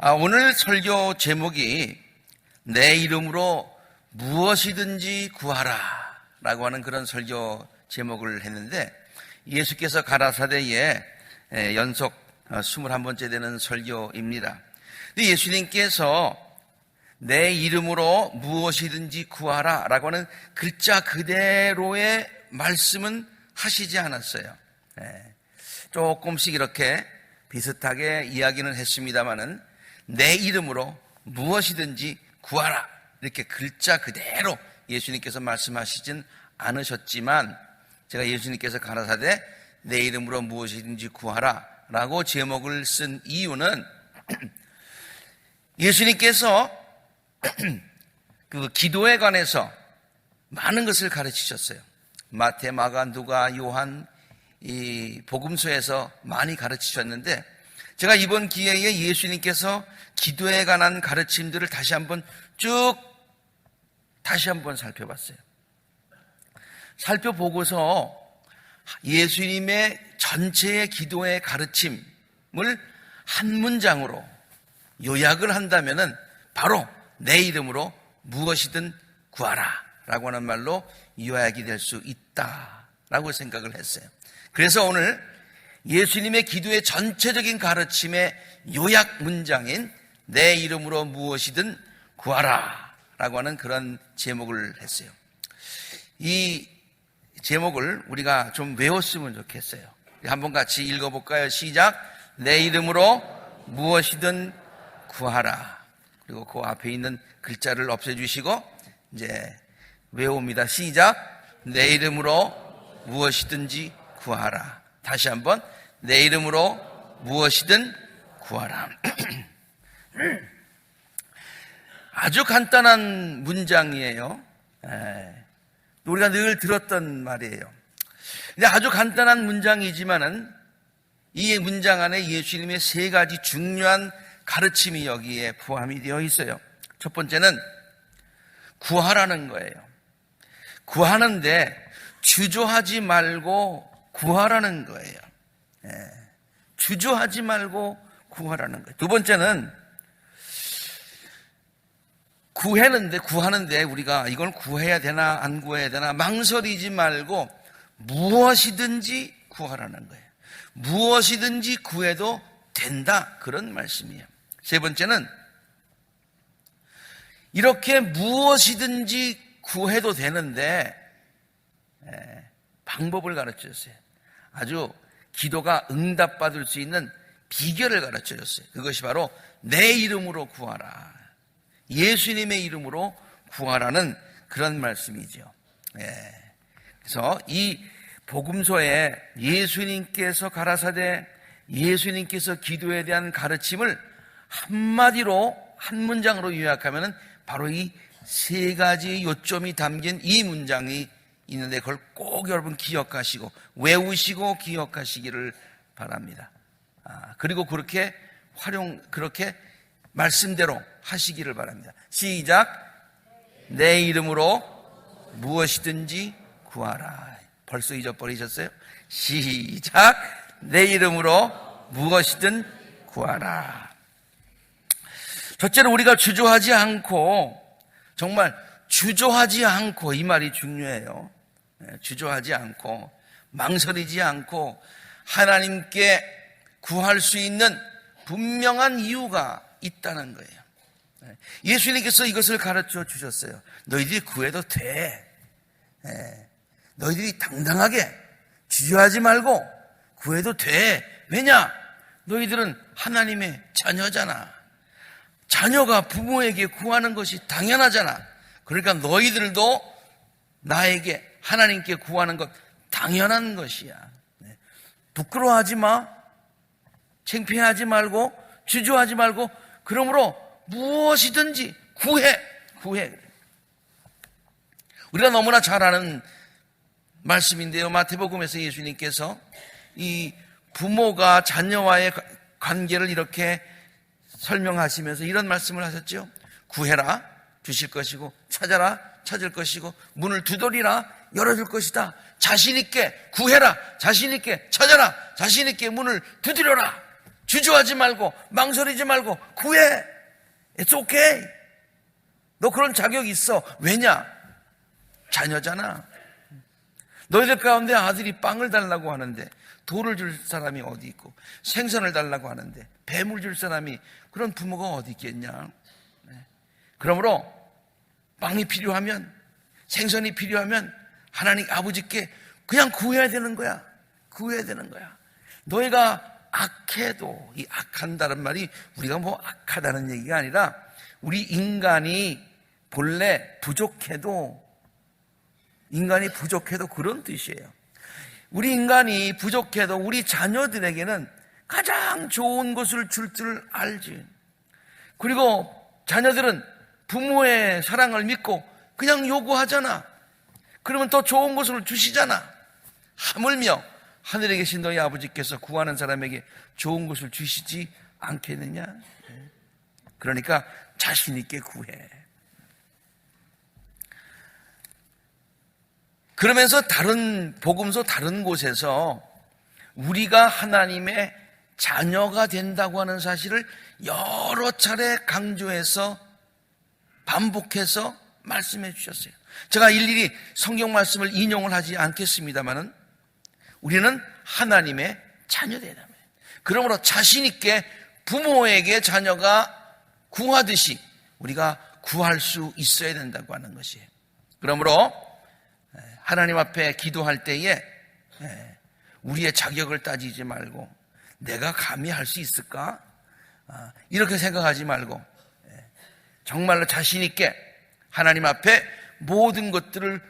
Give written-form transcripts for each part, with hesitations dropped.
오늘 설교 제목이 내 이름으로 무엇이든지 구하라 라고 하는 그런 설교 제목을 했는데, 예수께서 가라사대에 연속 21번째 되는 설교입니다. 예수님께서 내 이름으로 무엇이든지 구하라 라고 하는 글자 그대로의 말씀은 하시지 않았어요. 조금씩 이렇게 비슷하게 이야기는 했습니다마는 내 이름으로 무엇이든지 구하라 이렇게 글자 그대로 예수님께서 말씀하시진 않으셨지만, 제가 예수님께서 가라사대 내 이름으로 무엇이든지 구하라 라고 제목을 쓴 이유는 예수님께서 그 기도에 관해서 많은 것을 가르치셨어요. 마태, 마가, 누가, 요한 이 복음서에서 많이 가르치셨는데, 제가 이번 기회에 예수님께서 기도에 관한 가르침들을 다시 한번 살펴봤어요. 살펴보고서 예수님의 전체의 기도의 가르침을 한 문장으로 요약을 한다면은 바로 내 이름으로 무엇이든 구하라 라고 하는 말로 요약이 될 수 있다라고 생각을 했어요. 그래서 오늘 예수님의 기도의 전체적인 가르침의 요약 문장인 내 이름으로 무엇이든 구하라 라고 하는 그런 제목을 했어요. 이 제목을 우리가 좀 외웠으면 좋겠어요. 한번 같이 읽어볼까요? 시작. 내 이름으로 무엇이든 구하라. 그리고 그 앞에 있는 글자를 없애주시고 이제 외웁니다. 시작. 내 이름으로 무엇이든지 구하라. 다시 한번 내 이름으로 무엇이든 구하라. 아주 간단한 문장이에요. 우리가 늘 들었던 말이에요. 근데 아주 간단한 문장이지만은 이 문장 안에 예수님의 세 가지 중요한 가르침이 여기에 포함이 되어 있어요. 첫 번째는 구하라는 거예요. 구하는데 주저하지 말고 구하라는 거예요. 주저하지 말고 구하라는 거예요. 두 번째는 구하는데 우리가 이걸 구해야 되나 안 구해야 되나 망설이지 말고 무엇이든지 구하라는 거예요. 무엇이든지 구해도 된다, 그런 말씀이에요. 세 번째는 이렇게 무엇이든지 구해도 되는데 방법을 가르쳐줬어요. 아주 기도가 응답받을 수 있는 비결을 가르쳐줬어요. 그것이 바로 내 이름으로 구하라, 예수님의 이름으로 구하라는 그런 말씀이죠. 그래서 이 복음서에 예수님께서 가라사대 예수님께서 기도에 대한 가르침을 한마디로 한 문장으로 요약하면 바로 이 세 가지 요점이 담긴 이 문장이 있는데, 그걸 꼭 여러분 기억하시고 외우시고 기억하시기를 바랍니다. 그리고 그렇게 말씀대로 하시기를 바랍니다. 시작. 내 이름으로 무엇이든지 구하라. 벌써 잊어버리셨어요? 시작. 내 이름으로 무엇이든 구하라. 첫째로 우리가 주저하지 않고, 정말 주저하지 않고, 이 말이 중요해요. 주저하지 않고 망설이지 않고 하나님께 구할 수 있는 분명한 이유가 있다는 거예요. 예수님께서 이것을 가르쳐 주셨어요. 너희들이 구해도 돼. 너희들이 당당하게 주저하지 말고 구해도 돼. 왜냐? 너희들은 하나님의 자녀잖아. 자녀가 부모에게 구하는 것이 당연하잖아. 그러니까 너희들도 나에게, 하나님께 구하는 것 당연한 것이야. 부끄러워하지 마. 창피하지 말고 주저하지 말고, 그러므로 무엇이든지 구해. 우리가 너무나 잘 아는 말씀인데요, 마태복음에서 예수님께서 이 부모가 자녀와의 관계를 이렇게 설명하시면서 이런 말씀을 하셨죠. 구해라, 주실 것이고, 찾아라, 찾을 것이고, 문을 두드리라, 열어줄 것이다. 자신 있게 구해라, 자신 있게 찾아라, 자신 있게 문을 두드려라. 주저하지 말고 망설이지 말고 구해. It's okay. 너 그런 자격 있어. 왜냐? 자녀잖아. 너희들 가운데 아들이 빵을 달라고 하는데 돌을 줄 사람이 어디 있고 생선을 달라고 하는데 뱀을 줄 사람이 그런 부모가 어디 있겠냐. 그러므로 빵이 필요하면 생선이 필요하면 하나님 아버지께 그냥 구해야 되는 거야. 구해야 되는 거야. 너희가 악해도, 이 악한다는 말이 우리가 뭐 악하다는 얘기가 아니라 우리 인간이 본래 부족해도 그런 뜻이에요. 우리 인간이 부족해도 우리 자녀들에게는 가장 좋은 것을 줄 줄 알지. 그리고 자녀들은 부모의 사랑을 믿고 그냥 요구하잖아. 그러면 더 좋은 것을 주시잖아. 하물며 하늘에 계신 너희 아버지께서 구하는 사람에게 좋은 것을 주시지 않겠느냐. 그러니까 자신 있게 구해. 그러면서 다른 복음서 다른 곳에서 우리가 하나님의 자녀가 된다고 하는 사실을 여러 차례 강조해서 반복해서 말씀해 주셨어요. 제가 일일이 성경 말씀을 인용을 하지 않겠습니다만은 우리는 하나님의 자녀되다. 그러므로 자신 있게 부모에게 자녀가 구하듯이 우리가 구할 수 있어야 된다고 하는 것이에요. 그러므로 하나님 앞에 기도할 때에 우리의 자격을 따지지 말고 내가 감히 할 수 있을까? 이렇게 생각하지 말고 정말로 자신 있게 하나님 앞에 모든 것들을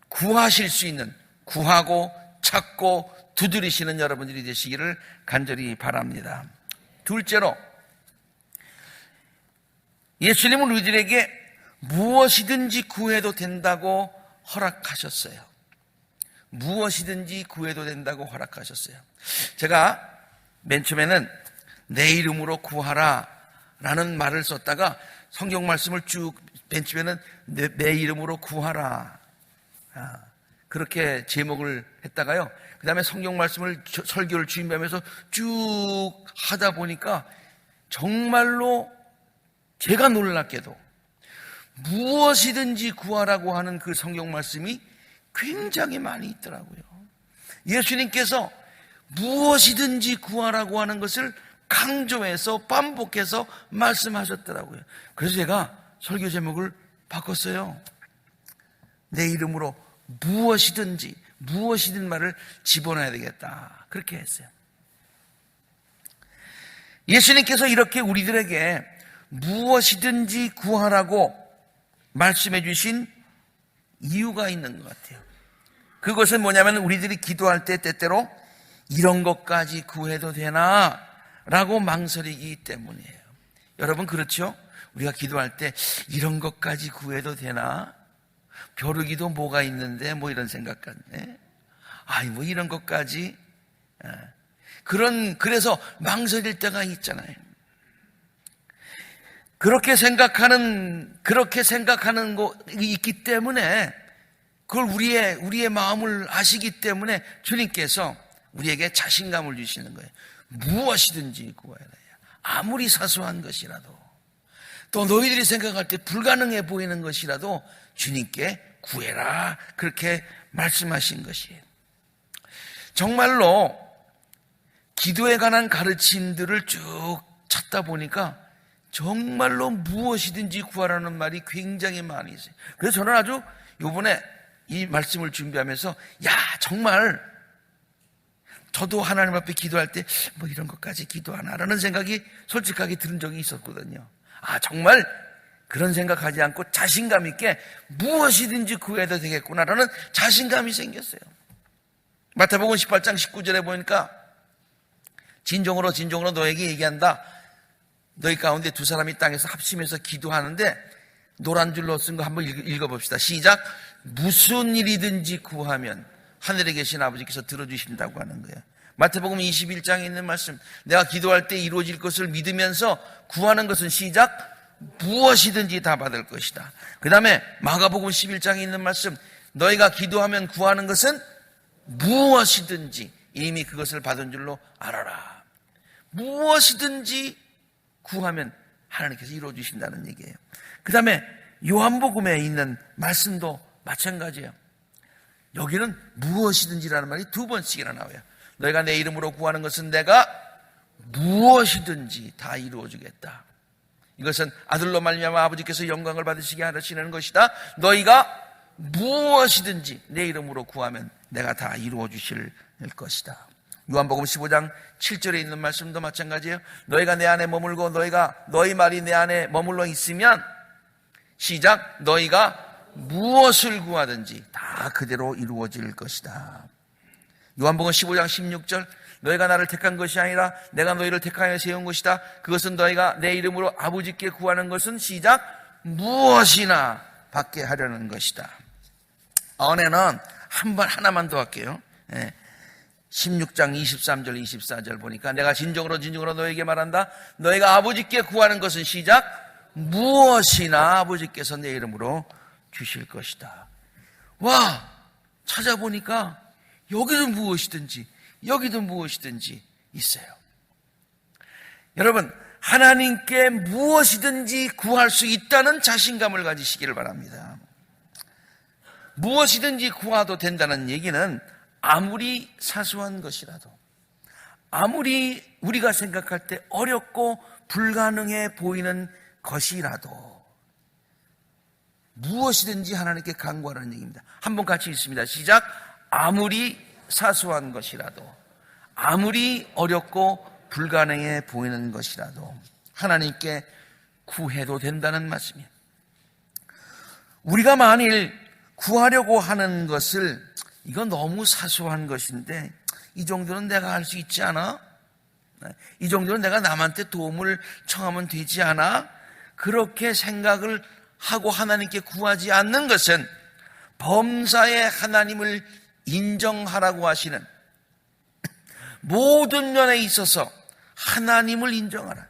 구하실 수 있는, 구하고 찾고 두드리시는 여러분들이 되시기를 간절히 바랍니다. 둘째로, 예수님은 우리들에게 무엇이든지 구해도 된다고 허락하셨어요. 무엇이든지 구해도 된다고 허락하셨어요. 제가 맨 처음에는 내 이름으로 구하라 라는 말을 썼다가 성경 말씀을 쭉 맨 처음에는 내 이름으로 구하라 그렇게 제목을 했다가요, 그 다음에 성경 말씀을 설교를 준비하면서 쭉 하다 보니까 정말로 제가 놀랍게도 무엇이든지 구하라고 하는 그 성경 말씀이 굉장히 많이 있더라고요. 예수님께서 무엇이든지 구하라고 하는 것을 강조해서 반복해서 말씀하셨더라고요. 그래서 제가 설교 제목을 바꿨어요. 내 이름으로 무엇이든 말을 집어넣어야 되겠다, 그렇게 했어요. 예수님께서 이렇게 우리들에게 무엇이든지 구하라고 말씀해 주신 이유가 있는 것 같아요. 그것은 뭐냐면 우리들이 기도할 때 때때로 이런 것까지 구해도 되나 라고 망설이기 때문이에요. 여러분 그렇죠? 우리가 기도할 때 이런 것까지 구해도 되나? 벼르기도 뭐가 있는데 뭐 이런 생각 같네. 아이 뭐 이런 것까지. 그래서 망설일 때가 있잖아요. 그렇게 생각하는 거 있기 때문에 그걸 우리의 마음을 아시기 때문에 주님께서 우리에게 자신감을 주시는 거예요. 무엇이든지 구해라. 아무리 사소한 것이라도, 또 너희들이 생각할 때 불가능해 보이는 것이라도 주님께 구해라, 그렇게 말씀하신 것이에요. 정말로 기도에 관한 가르침들을 쭉 찾다 보니까 정말로 무엇이든지 구하라는 말이 굉장히 많이 있어요. 그래서 저는 아주 이번에 이 말씀을 준비하면서 정말 저도 하나님 앞에 기도할 때 뭐 이런 것까지 기도하나라는 생각이 솔직하게 들은 적이 있었거든요. 정말 그런 생각하지 않고 자신감 있게 무엇이든지 구해도 되겠구나라는 자신감이 생겼어요. 마태복음 18장 19절에 보니까 진정으로 너에게 얘기한다. 너희 가운데 두 사람이 땅에서 합심해서 기도하는데, 노란 줄로 쓴 거 한번 읽어봅시다. 시작. 무슨 일이든지 구하면 하늘에 계신 아버지께서 들어주신다고 하는 거예요. 마태복음 21장에 있는 말씀, 내가 기도할 때 이루어질 것을 믿으면서 구하는 것은 시작, 무엇이든지 다 받을 것이다. 그 다음에 마가복음 11장에 있는 말씀, 너희가 기도하면 구하는 것은 무엇이든지 이미 그것을 받은 줄로 알아라. 무엇이든지 구하면 하나님께서 이루어주신다는 얘기예요. 그 다음에 요한복음에 있는 말씀도 마찬가지예요. 여기는 무엇이든지라는 말이 2번씩이나 나와요. 너희가 내 이름으로 구하는 것은 내가 무엇이든지 다 이루어주겠다. 이것은 아들로 말미암아 아버지께서 영광을 받으시게 하시는 것이다. 너희가 무엇이든지 내 이름으로 구하면 내가 다 이루어주실 것이다. 요한복음 15장 7절에 있는 말씀도 마찬가지예요. 너희가 내 안에 머물고 너희 말이 내 안에 머물러 있으면 시작, 너희가 무엇을 구하든지 다 그대로 이루어질 것이다. 요한복음 15장 16절, 너희가 나를 택한 것이 아니라 내가 너희를 택하여 세운 것이다. 그것은 너희가 내 이름으로 아버지께 구하는 것은 시작, 무엇이나 받게 하려는 것이다. 은혜는 하나만 더 할게요. 16장 23절 24절 보니까 내가 진정으로 너에게 말한다. 너희가 아버지께 구하는 것은 시작, 무엇이나 아버지께서 내 이름으로 주실 것이다. 와, 찾아보니까 여기도 무엇이든지 여기도 무엇이든지 있어요. 여러분, 하나님께 무엇이든지 구할 수 있다는 자신감을 가지시기를 바랍니다. 무엇이든지 구하도 된다는 얘기는 아무리 사소한 것이라도, 아무리 우리가 생각할 때 어렵고 불가능해 보이는 것이라도 무엇이든지 하나님께 간구하라는 얘기입니다. 한번 같이 읽습니다. 시작. 아무리 사소한 것이라도, 아무리 어렵고 불가능해 보이는 것이라도 하나님께 구해도 된다는 말씀이에요. 우리가 만일 구하려고 하는 것을, 이건 너무 사소한 것인데 이 정도는 내가 할 수 있지 않아? 이 정도는 내가 남한테 도움을 청하면 되지 않아? 그렇게 생각을 하고 하나님께 구하지 않는 것은 범사의 하나님을 인정하라고 하시는, 모든 면에 있어서 하나님을 인정하라.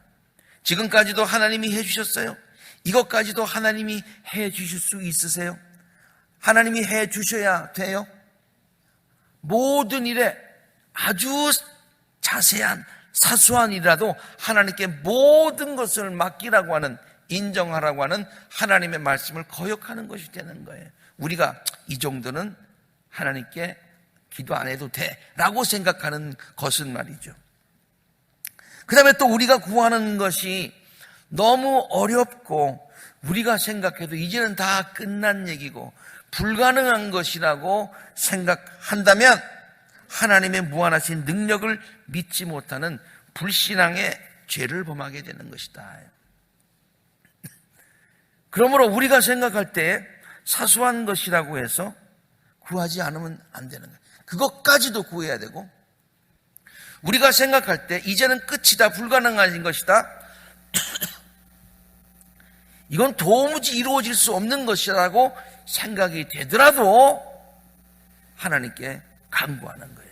지금까지도 하나님이 해주셨어요. 이것까지도 하나님이 해주실 수 있으세요? 하나님이 해주셔야 돼요. 모든 일에 아주 자세한 사소한 일이라도 하나님께 모든 것을 맡기라고 하는, 인정하라고 하는 하나님의 말씀을 거역하는 것이 되는 거예요. 우리가 이 정도는 하나님께 기도 안 해도 돼 라고 생각하는 것은 말이죠. 그 다음에 또 우리가 구하는 것이 너무 어렵고 우리가 생각해도 이제는 다 끝난 얘기고 불가능한 것이라고 생각한다면 하나님의 무한하신 능력을 믿지 못하는 불신앙의 죄를 범하게 되는 것이다. 그러므로 우리가 생각할 때 사소한 것이라고 해서 구하지 않으면 안 되는 거예요. 그것까지도 구해야 되고, 우리가 생각할 때 이제는 끝이다, 불가능한 것이다, 이건 도무지 이루어질 수 없는 것이라고 생각이 되더라도 하나님께 간구하는 거예요.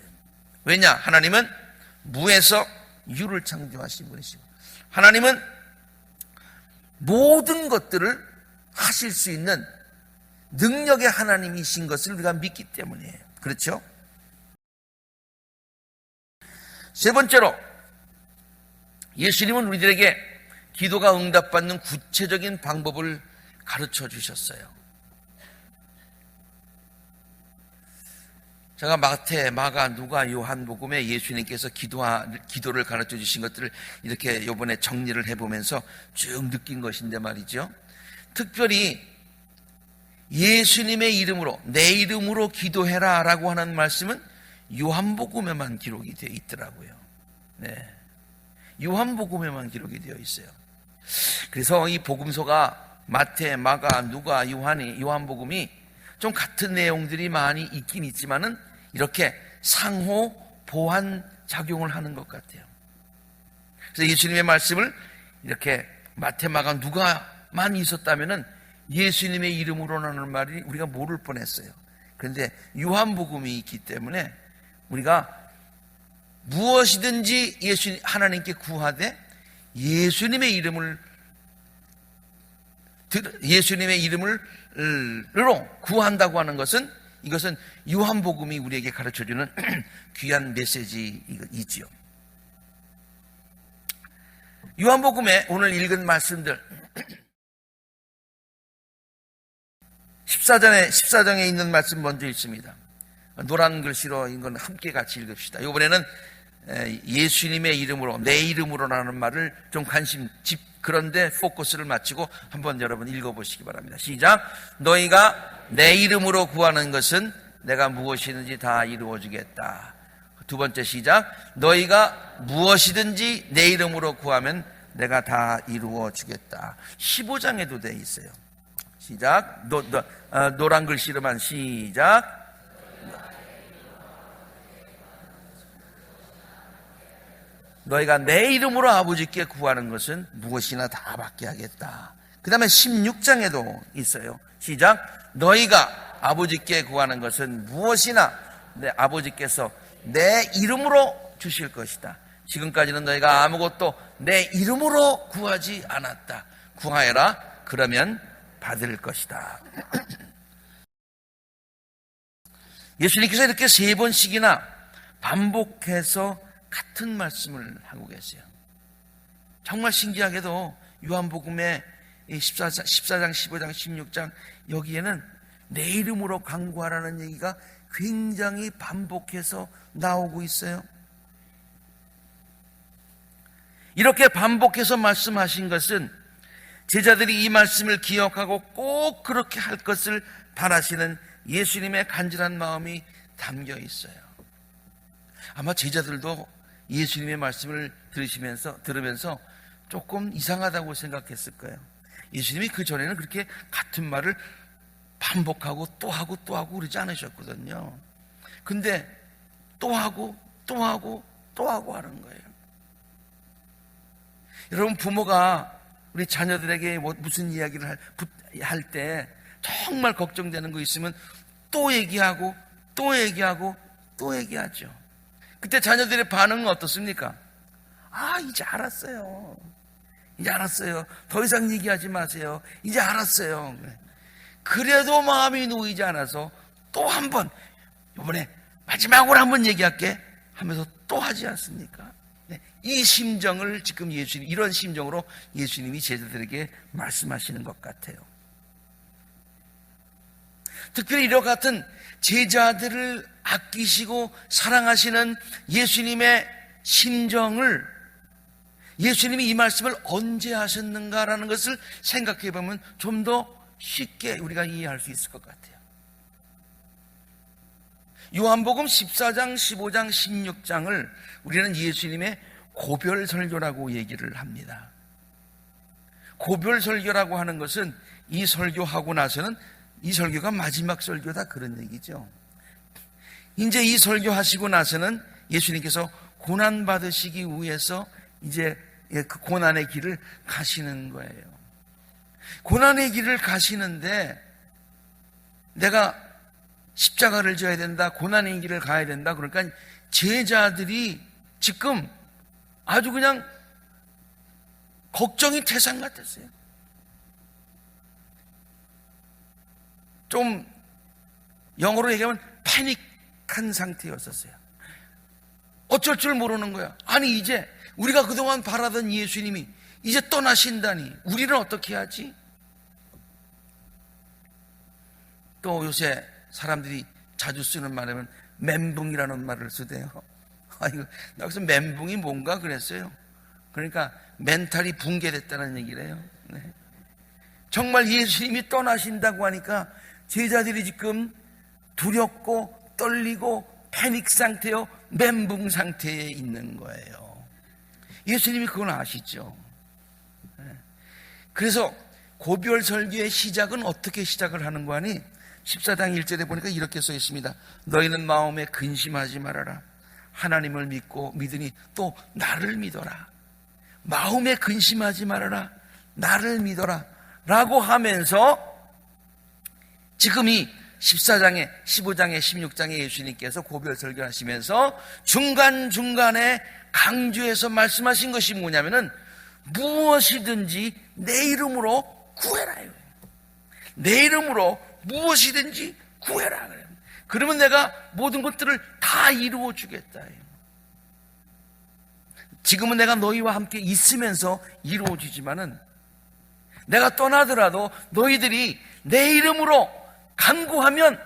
왜냐? 하나님은 무에서 유를 창조하신 분이시고 하나님은 모든 것들을 하실 수 있는 능력의 하나님이신 것을 우리가 믿기 때문이에요. 그렇죠? 세 번째로, 예수님은 우리들에게 기도가 응답받는 구체적인 방법을 가르쳐 주셨어요. 제가 마태, 마가, 누가, 요한복음에 예수님께서 기도를 가르쳐 주신 것들을 이렇게 이번에 정리를 해보면서 쭉 느낀 것인데 말이죠. 특별히 예수님의 이름으로, 내 이름으로 기도해라 라고 하는 말씀은 요한복음에만 기록이 되어 있더라고요. 네, 요한복음에만 기록이 되어 있어요. 그래서 이 복음서가 마태, 마가, 누가, 요한복음이 좀 같은 내용들이 많이 있긴 있지만은 이렇게 상호 보완 작용을 하는 것 같아요. 그래서 예수님의 말씀을 이렇게 마태, 마가, 누가만 있었다면은 예수님의 이름으로라는 말이 우리가 모를 뻔했어요. 그런데 요한복음이 있기 때문에 우리가 무엇이든지 하나님께 구하되 예수님의 이름으로 구한다고 하는 것은, 이것은 요한복음이 우리에게 가르쳐주는 귀한 메시지이지요. 요한복음에 오늘 읽은 말씀들 14장에 있는 말씀 먼저 읽습니다. 노란 글씨로 이건 함께 같이 읽읍시다. 이번에는 예수님의 이름으로, 내 이름으로라는 말을 좀 그런데 포커스를 맞추고 한번 여러분 읽어보시기 바랍니다. 시작. 너희가 내 이름으로 구하는 것은 내가 무엇이든지 다 이루어주겠다. 두 번째 시작. 너희가 무엇이든지 내 이름으로 구하면 내가 다 이루어주겠다. 15장에도 돼 있어요. 시작. 노란 글씨로만 시작. 너희가 내 이름으로 아버지께 구하는 것은 무엇이나 다 받게 하겠다. 그 다음에 16장에도 있어요. 시작. 너희가 아버지께 구하는 것은 무엇이나 아버지께서 내 이름으로 주실 것이다. 지금까지는 너희가 아무것도 내 이름으로 구하지 않았다. 구하여라. 그러면 받을 것이다. 예수님께서 이렇게 3번씩이나 반복해서 같은 말씀을 하고 계세요. 정말 신기하게도 요한복음의 14장, 15장, 16장 여기에는 내 이름으로 간구하라는 얘기가 굉장히 반복해서 나오고 있어요. 이렇게 반복해서 말씀하신 것은 제자들이 이 말씀을 기억하고 꼭 그렇게 할 것을 바라시는 예수님의 간절한 마음이 담겨 있어요. 아마 제자들도 예수님의 말씀을 들으면서 조금 이상하다고 생각했을 거예요. 예수님이 그 전에는 그렇게 같은 말을 반복하고 또 하고 또 하고 그러지 않으셨거든요. 근데 또 하고 또 하고 또 하고 하는 거예요. 여러분, 부모가 우리 자녀들에게 무슨 이야기를 할 때 정말 걱정되는 거 있으면 또 얘기하고 또 얘기하고 또 얘기하죠. 그때 자녀들의 반응은 어떻습니까? 이제 알았어요. 이제 알았어요. 더 이상 얘기하지 마세요. 이제 알았어요. 그래도 마음이 놓이지 않아서 또 한 번, 이번에 마지막으로 한 번 얘기할게 하면서 또 하지 않습니까? 이 심정을 지금 이런 심정으로 예수님이 제자들에게 말씀하시는 것 같아요. 특별히 이와 같은 제자들을 아끼시고 사랑하시는 예수님의 심정을, 예수님이 이 말씀을 언제 하셨는가라는 것을 생각해 보면 좀 더 쉽게 우리가 이해할 수 있을 것 같아요. 요한복음 14장, 15장, 16장을 우리는 예수님의 고별설교라고 얘기를 합니다. 고별설교라고 하는 것은 이 설교하고 나서는 이 설교가 마지막 설교다, 그런 얘기죠. 이제 이 설교하시고 나서는 예수님께서 고난받으시기 위해서 이제 그 고난의 길을 가시는 거예요. 고난의 길을 가시는데 내가 십자가를 져야 된다, 고난의 길을 가야 된다, 그러니까 제자들이 지금 아주 그냥 걱정이 태산 같았어요. 좀 영어로 얘기하면 패닉한 상태였었어요. 어쩔 줄 모르는 거야. 아니, 이제 우리가 그동안 바라던 예수님이 이제 떠나신다니 우리는 어떻게 하지? 또 요새 사람들이 자주 쓰는 말하면 멘붕이라는 말을 쓰대요. 이거 여기서 멘붕이 뭔가 그랬어요. 그러니까 멘탈이 붕괴됐다는 얘기래요. 네. 정말 예수님이 떠나신다고 하니까 제자들이 지금 두렵고 떨리고 패닉 상태요, 멘붕 상태에 있는 거예요. 예수님이 그건 아시죠. 네. 그래서 고별 설교의 시작은 어떻게 시작을 하는 거 아니? 14장 1절에 보니까 이렇게 써 있습니다. 너희는 마음에 근심하지 말아라. 하나님을 믿으니 또 나를 믿어라. 마음에 근심하지 말아라. 나를 믿어라. 라고 하면서 지금 이 14장에 15장에 16장에 예수님께서 고별 설교하시면서 중간중간에 강조해서 말씀하신 것이 뭐냐면은 무엇이든지 내 이름으로 구해라요. 내 이름으로 무엇이든지 구해라. 그러면 내가 모든 것들을 다 이루어 주겠다. 지금은 내가 너희와 함께 있으면서 이루어지지만은 내가 떠나더라도 너희들이 내 이름으로 간구하면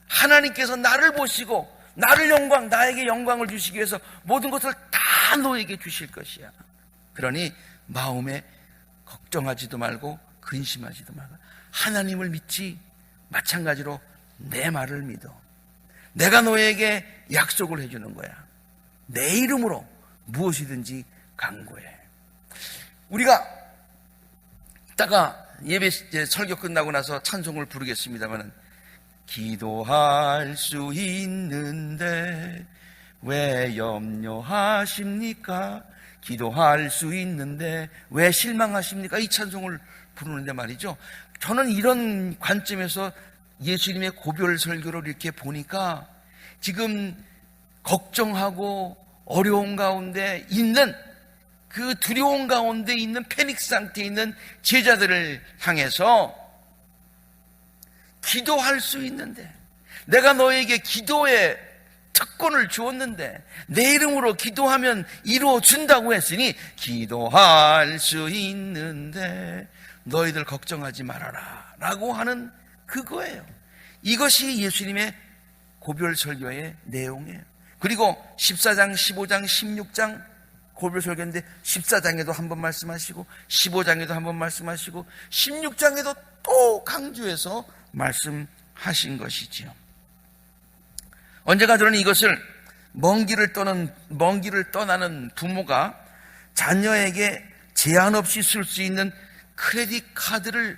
하나님께서 나를 보시고 나에게 영광을 주시기 위해서 모든 것을 다 너에게 주실 것이야. 그러니 마음에 걱정하지도 말고 근심하지도 말고 하나님을 믿지, 마찬가지로 내 말을 믿어. 내가 너에게 약속을 해주는 거야. 내 이름으로 무엇이든지 간구해. 우리가 이따가 예배 설교 끝나고 나서 찬송을 부르겠습니다만은, 기도할 수 있는데 왜 염려하십니까? 기도할 수 있는데 왜 실망하십니까? 이 찬송을 부르는데 말이죠, 저는 이런 관점에서 예수님의 고별 설교를 이렇게 보니까 지금 걱정하고 어려운 가운데 있는, 그 두려움 가운데 있는 패닉 상태에 있는 제자들을 향해서 기도할 수 있는데, 내가 너에게 기도의 특권을 주었는데 내 이름으로 기도하면 이루어준다고 했으니 기도할 수 있는데 너희들 걱정하지 말아라 라고 하는 그거예요. 이것이 예수님의 고별 설교의 내용이에요. 그리고 14장, 15장, 16장 고별 설교인데 14장에도 한 번 말씀하시고 15장에도 한 번 말씀하시고 16장에도 또 강조해서 말씀하신 것이지요. 언제가 저는 이것을 먼 길을 떠나는 부모가 자녀에게 제한 없이 쓸 수 있는 크레딧 카드를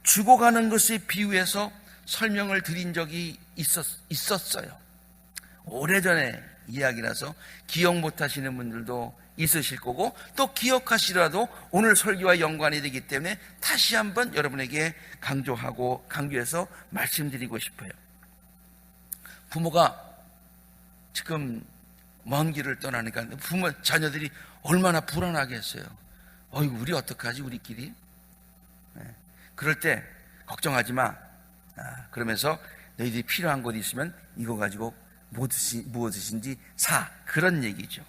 주고 가는 것에 비유해서 설명을 드린 적이 있었어요. 오래전에 이야기라서 기억 못하시는 분들도 있으실 거고, 또 기억하시더라도 오늘 설교와 연관이 되기 때문에 다시 한번 여러분에게 강조해서 말씀드리고 싶어요. 부모가 지금 먼 길을 떠나니까 자녀들이 얼마나 불안하겠어요. 어이구, 우리 어떡하지, 우리끼리? 그럴 때 걱정하지 마. 그러면서 너희들이 필요한 것 있으면 이거 가지고 무엇이든지 사. 그런 얘기죠.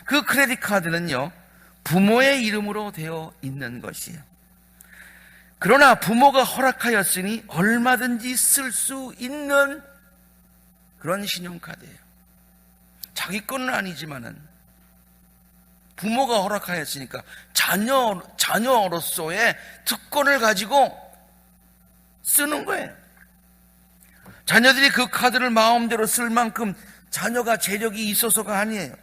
그 크레딧 카드는요, 부모의 이름으로 되어 있는 것이에요. 그러나 부모가 허락하였으니 얼마든지 쓸 수 있는 그런 신용카드예요. 자기 거는 아니지만은 부모가 허락하였으니까 자녀로서의 특권을 가지고 쓰는 거예요. 자녀들이 그 카드를 마음대로 쓸 만큼 자녀가 재력이 있어서가 아니에요.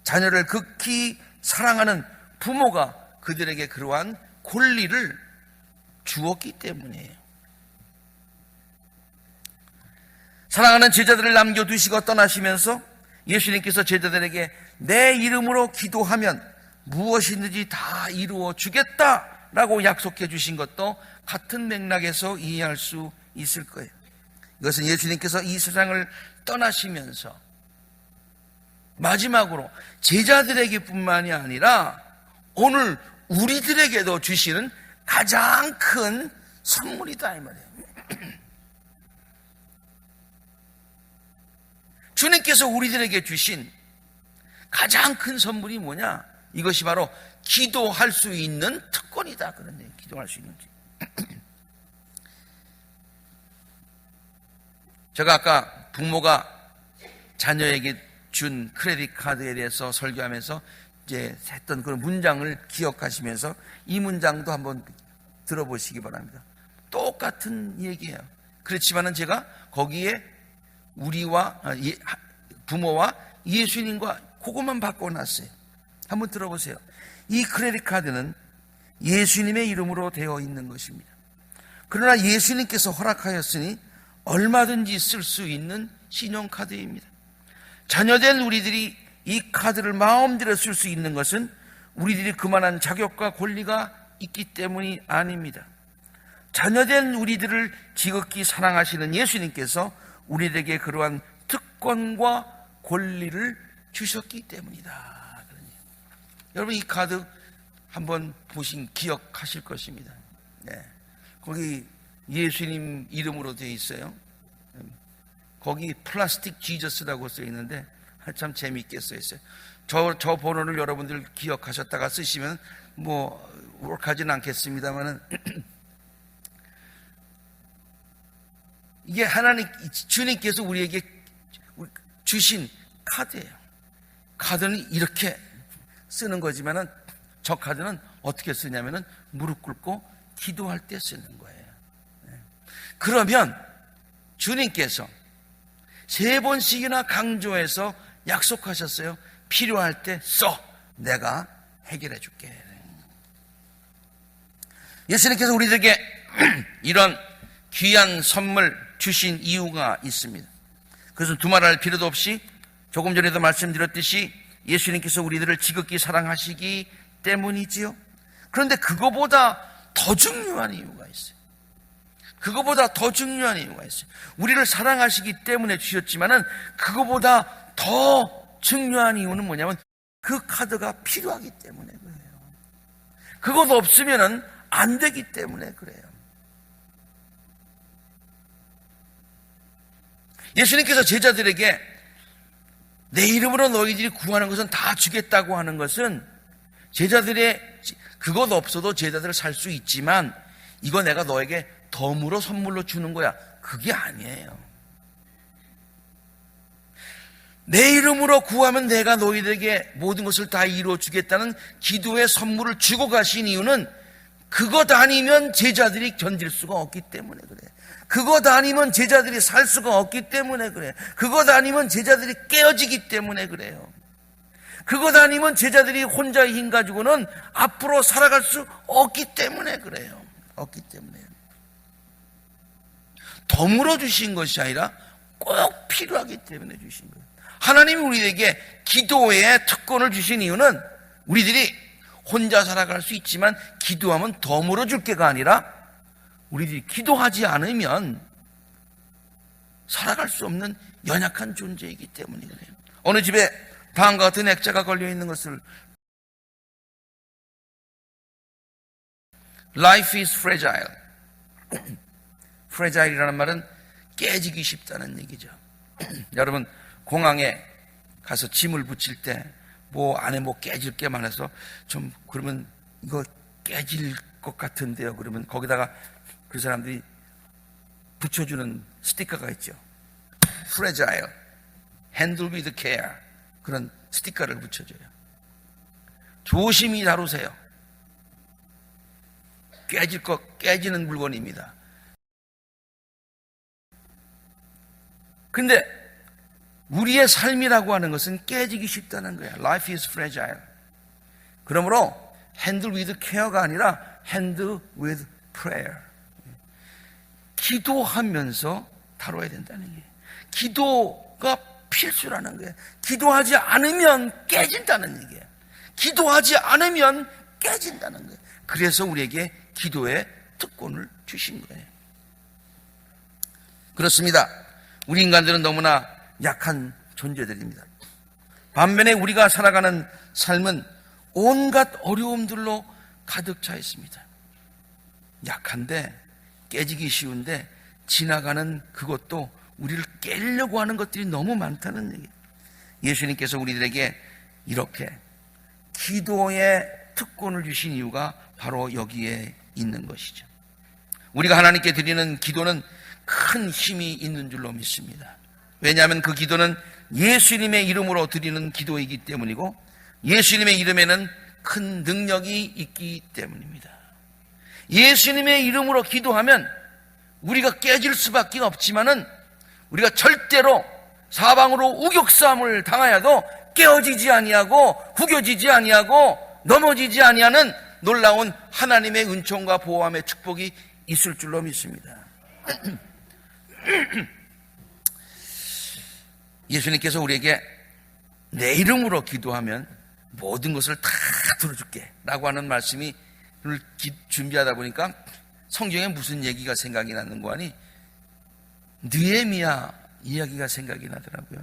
자녀를 극히 사랑하는 부모가 그들에게 그러한 권리를 주었기 때문이에요. 사랑하는 제자들을 남겨두시고 떠나시면서 예수님께서 제자들에게 내 이름으로 기도하면 무엇이든지 다 이루어 주겠다라고 약속해 주신 것도 같은 맥락에서 이해할 수 있을 거예요. 이것은 예수님께서 이 세상을 떠나시면서 마지막으로 제자들에게 뿐만이 아니라 오늘 우리들에게도 주시는 가장 큰 선물이다 이 말이에요. 주님께서 우리들에게 주신 가장 큰 선물이 뭐냐? 이것이 바로 기도할 수 있는 특권이다. 그런 얘기. 기도할 수 있는지. 제가 아까 부모가 자녀에게 준 크레딧 카드에 대해서 설교하면서 이제 했던 그런 문장을 기억하시면서 이 문장도 한번 들어보시기 바랍니다. 똑같은 얘기예요. 그렇지만은 제가 거기에 우리와 부모와 예수님과 그것만 바꿔놨어요. 한번 들어보세요. 이 크레딧 카드는 예수님의 이름으로 되어 있는 것입니다. 그러나 예수님께서 허락하였으니 얼마든지 쓸 수 있는 신용카드입니다. 자녀된 우리들이 이 카드를 마음대로 쓸 수 있는 것은 우리들이 그만한 자격과 권리가 있기 때문이 아닙니다. 자녀된 우리들을 지극히 사랑하시는 예수님께서 우리에게 그러한 특권과 권리를 주셨기 때문이다. 여러분 이 카드 한번 기억하실 것입니다. 네. 거기 예수님 이름으로 되어 있어요. 거기 플라스틱 지저스라고 써 있는데 참 재미있게 써 있어요. 저 번호를 여러분들 기억하셨다가 쓰시면 뭐 옳하진 않겠습니다만은 이게 하나님 주님께서 우리에게 주신 카드예요. 카드는 이렇게 쓰는 거지만은 저 카드는 어떻게 쓰냐면은 무릎 꿇고 기도할 때 쓰는 거예요. 그러면 주님께서 3번씩이나 강조해서 약속하셨어요. 필요할 때 써. 내가 해결해 줄게. 예수님께서 우리들에게 이런 귀한 선물 주신 이유가 있습니다. 그것은 두말할 필요도 없이 조금 전에도 말씀드렸듯이 예수님께서 우리들을 지극히 사랑하시기 때문이지요. 그런데 그거보다 더 중요한 이유가 있어요. 그거보다 더 중요한 이유가 있어요. 우리를 사랑하시기 때문에 주셨지만은 그거보다 더 중요한 이유는 뭐냐면 그 카드가 필요하기 때문에 그래요. 그것 없으면은 안 되기 때문에 그래요. 예수님께서 제자들에게 내 이름으로 너희들이 구하는 것은 다 주겠다고 하는 것은 제자들의 그것 없어도 제자들을 살 수 있지만 이거 내가 너에게 덤으로 선물로 주는 거야. 그게 아니에요. 내 이름으로 구하면 내가 너희들에게 모든 것을 다 이루어 주겠다는 기도의 선물을 주고 가신 이유는 그것 아니면 제자들이 견딜 수가 없기 때문에 그래. 그것 아니면 제자들이 살 수가 없기 때문에 그래. 그것 아니면 제자들이 깨어지기 때문에 그래요. 그것 아니면 제자들이 혼자의 힘 가지고는 앞으로 살아갈 수 없기 때문에 그래요. 없기 때문에. 덤으로 주신 것이 아니라 꼭 필요하기 때문에 주신 거예요. 하나님이 우리에게 기도의 특권을 주신 이유는 우리들이 혼자 살아갈 수 있지만 기도하면 덤으로 줄 게가 아니라 우리들이 기도하지 않으면 살아갈 수 없는 연약한 존재이기 때문에 그래요. 어느 집에 다음과 같은 액자가 걸려있는 것을 Life is fragile. fragile이라는 말은 깨지기 쉽다는 얘기죠. 여러분 공항에 가서 짐을 붙일 때 뭐 안에 뭐 깨질 게 많아서 좀 그러면 이거 깨질 것 같은데요. 그러면 거기다가 그 사람들이 붙여주는 스티커가 있죠. fragile, handle with care 그런 스티커를 붙여줘요. 조심히 다루세요. 깨지는 물건입니다. 근데 우리의 삶이라고 하는 것은 깨지기 쉽다는 거야. Life is fragile. 그러므로 handle with care가 아니라 handle with prayer. 기도하면서 다뤄야 된다는 게. 기도가 필수라는 거예요. 기도하지 않으면 깨진다는 얘기예요. 기도하지 않으면 깨진다는 거예요. 그래서 우리에게 기도의 특권을 주신 거예요. 그렇습니다. 우리 인간들은 너무나 약한 존재들입니다. 반면에 우리가 살아가는 삶은 온갖 어려움들로 가득 차 있습니다. 약한데 깨지기 쉬운데 지나가는 그것도 우리를 깨려고 하는 것들이 너무 많다는 얘기예요. 예수님께서 우리들에게 이렇게 기도의 특권을 주신 이유가 바로 여기에 있는 것이죠. 우리가 하나님께 드리는 기도는 큰 힘이 있는 줄로 믿습니다. 왜냐하면 그 기도는 예수님의 이름으로 드리는 기도이기 때문이고 예수님의 이름에는 큰 능력이 있기 때문입니다. 예수님의 이름으로 기도하면 우리가 깨질 수밖에 없지만은 우리가 절대로 사방으로 우격싸움을 당하여도 깨어지지 아니하고 구겨지지 아니하고 넘어지지 아니하는 놀라운 하나님의 은총과 보호함의 축복이 있을 줄로 믿습니다. 예수님께서 우리에게 내 이름으로 기도하면 모든 것을 다 들어줄게 라고 하는 말씀이 준비하다 보니까 성경에 무슨 얘기가 생각이 나는 거 아니? 느헤미야 이야기가 생각이 나더라고요.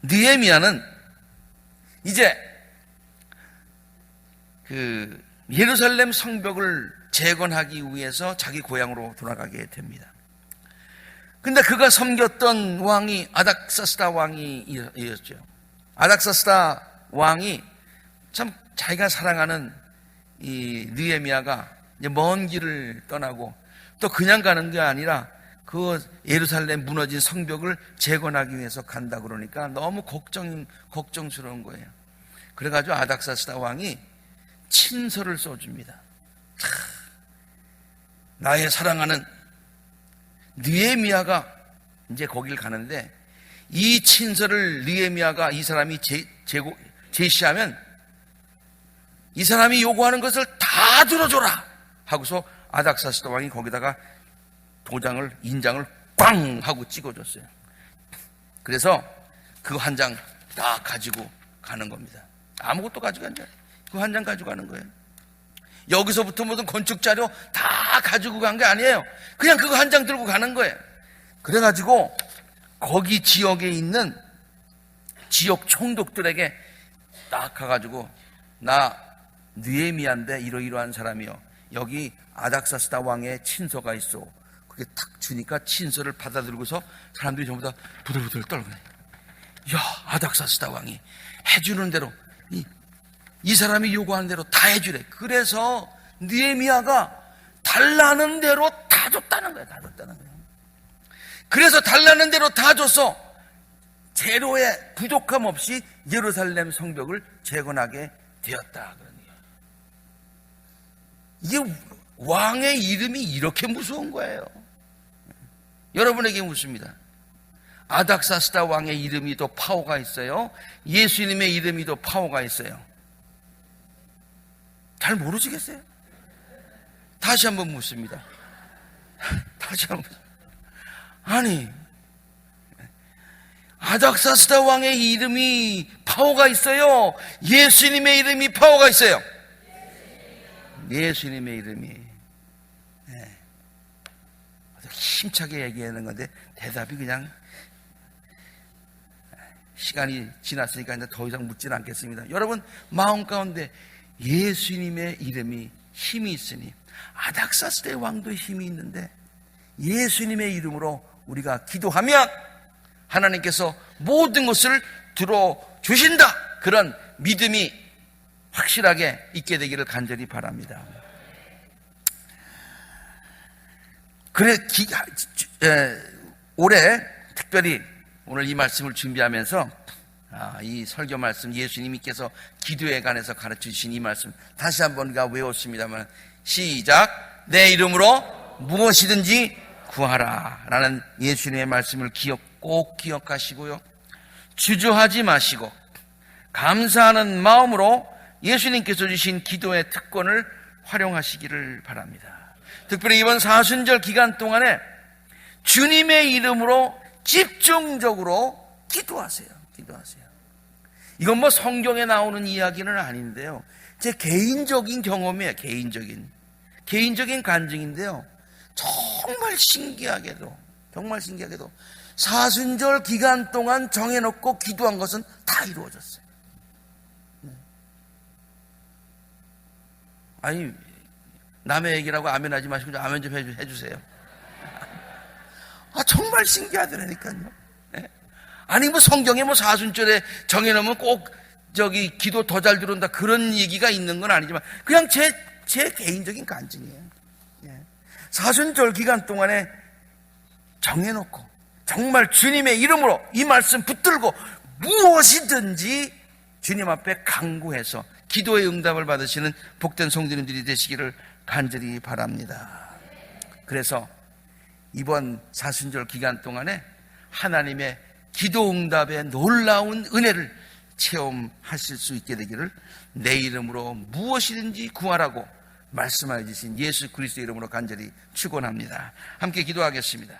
느헤미야는 이제 그 예루살렘 성벽을 재건하기 위해서 자기 고향으로 돌아가게 됩니다. 근데 그가 섬겼던 왕이 아닥사스다 왕이었죠. 아닥사스다 왕이 참 자기가 사랑하는 이 느헤미야가 이제 먼 길을 떠나고 또 그냥 가는 게 아니라 그 예루살렘 무너진 성벽을 재건하기 위해서 간다 그러니까 너무 걱정스러운 거예요. 그래가지고 아닥사스다 왕이 친서를 써줍니다. 나의 사랑하는 느헤미야가 이제 거길 가는데 이 친서를 느헤미야가 이 사람이 제시하면 이 사람이 요구하는 것을 다 들어줘라 하고서 아닥사스다 왕이 거기다가 인장을 꽝 하고 찍어줬어요. 그래서 그 한 장 다 가지고 가는 겁니다. 아무것도 가져간 줄 그 한 장 가지고 가는 거예요. 여기서부터 무슨 건축 자료 다 가지고 간 게 아니에요. 그냥 그거 한 장 들고 가는 거예요. 그래가지고 거기 지역에 있는 지역 총독들에게 딱 가가지고 나 느헤미야인데 이러이러한 사람이요. 여기 아닥사스다 왕의 친서가 있어. 그게 탁 주니까 친서를 받아들고서 사람들이 전부 다 부들부들 떨고, 야, 아닥사스다 왕이 해주는 대로 이 사람이 요구하는 대로 다 해주래. 그래서 느헤미야가 달라는 대로 다 줬다는 거야. 다 줬다는 거야. 그래서 달라는 대로 다 줘서 재료에 부족함 없이 예루살렘 성벽을 재건하게 되었다. 이게 왕의 이름이 이렇게 무서운 거예요. 여러분에게 묻습니다. 아닥사스다 왕의 이름이 더 파워가 있어요? 예수님의 이름이 더 파워가 있어요? 잘 모르시겠어요? 다시 한번 묻습니다. 다시 한번. 아니, 아닥사스다 왕의 이름이 파워가 있어요? 예수님의 이름이 파워가 있어요? 예수님의 이름이. 힘차게 얘기하는 건데 대답이 그냥 시간이 지났으니까 이제 더 이상 묻지는 않겠습니다. 여러분 마음 가운데 예수님의 이름이 힘이 있으니 아닥사스다 왕도 힘이 있는데 예수님의 이름으로 우리가 기도하면 하나님께서 모든 것을 들어주신다. 그런 믿음이 확실하게 있게 되기를 간절히 바랍니다. 그래 올해 특별히 오늘 이 말씀을 준비하면서 이 설교 말씀 예수님께서 기도에 관해서 가르쳐주신 이 말씀 다시 한번 우리가 외웠습니다만 시작. 내 이름으로 무엇이든지 구하라 라는 예수님의 말씀을 꼭 기억하시고요. 주저하지 마시고 감사하는 마음으로 예수님께서 주신 기도의 특권을 활용하시기를 바랍니다. 특별히 이번 사순절 기간 동안에 주님의 이름으로 집중적으로 기도하세요. 이건 뭐 성경에 나오는 이야기는 아닌데요. 제 개인적인 경험이에요. 개인적인 간증인데요. 정말 신기하게도 사순절 기간 동안 정해놓고 기도한 것은 다 이루어졌어요. 아니, 남의 얘기라고 아멘하지 마시고 아멘 좀 해주세요. 정말 신기하더라니까요. 아니, 뭐 성경에 뭐 사순절에 정해놓으면 꼭 기도 더 잘 들어온다 그런 얘기가 있는 건 아니지만 그냥 제 개인적인 간증이에요. 사순절 기간 동안에 정해놓고 정말 주님의 이름으로 이 말씀 붙들고 무엇이든지 주님 앞에 간구해서 기도의 응답을 받으시는 복된 성도님들이 되시기를 간절히 바랍니다. 그래서 이번 사순절 기간 동안에 하나님의 기도 응답의 놀라운 은혜를 체험하실 수 있게 되기를 내 이름으로 무엇이든지 구하라고 말씀하여 주신 예수 그리스도의 이름으로 간절히 축원합니다. 함께 기도하겠습니다.